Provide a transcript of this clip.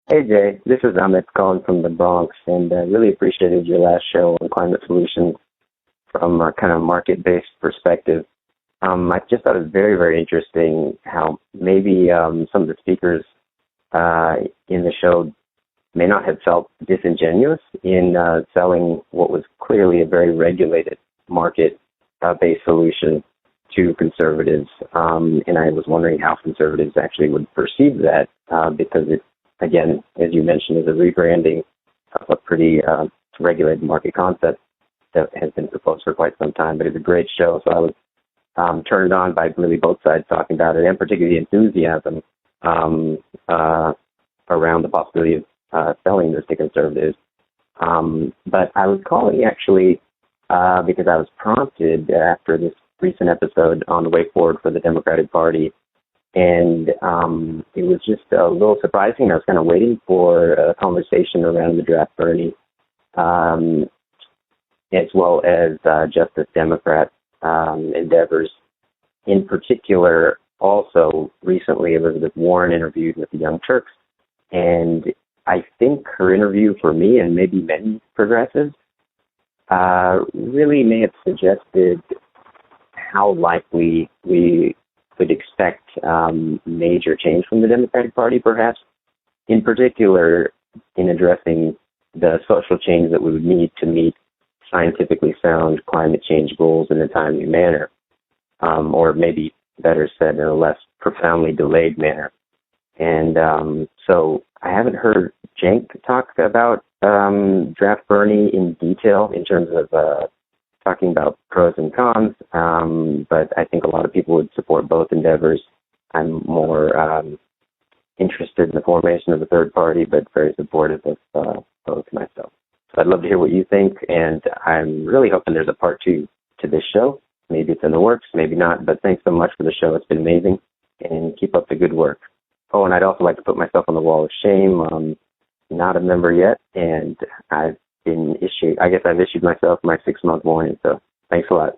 Hey Jay, this is Ahmed calling from the Bronx, and really appreciated your last show on climate solutions from a kind of market-based perspective. I just thought it was very, very interesting how maybe some of the speakers in the show may not have felt disingenuous in selling what was clearly a very regulated market-based solution to conservatives. And I was wondering how conservatives actually would perceive that because it, again, as you mentioned, is a rebranding of a pretty regulated market concept that has been proposed for quite some time. But it's a great show, so I was turned on by really both sides talking about it, and particularly the enthusiasm around the possibility of selling this to conservatives. But I was calling actually because I was prompted after this recent episode on the way forward for the Democratic Party, and it was just a little surprising. I was kind of waiting for a conversation around the draft Bernie, as well as Justice Democrat endeavors. In particular, also recently, Elizabeth Warren interviewed with the Young Turks, and I think her interview for me and maybe many progressives really may have suggested how likely we could expect major change from the Democratic Party, perhaps, in particular in addressing the social change that we would need to meet scientifically sound climate change goals in a timely manner, or maybe better said, in a less profoundly delayed manner. And so I haven't heard Cenk talk about draft Bernie in detail in terms of talking about pros and cons, but I think a lot of people would support both endeavors. I'm more interested in the formation of a third party, but very supportive of both myself. So I'd love to hear what you think, and I'm really hoping there's a part two to this show. Maybe it's in the works, maybe not, but thanks so much for the show. It's been amazing, and keep up the good work. Oh, and I'd also like to put myself on the wall of shame. I'm not a member yet, and I've issued myself my 6-month warning, so thanks a lot.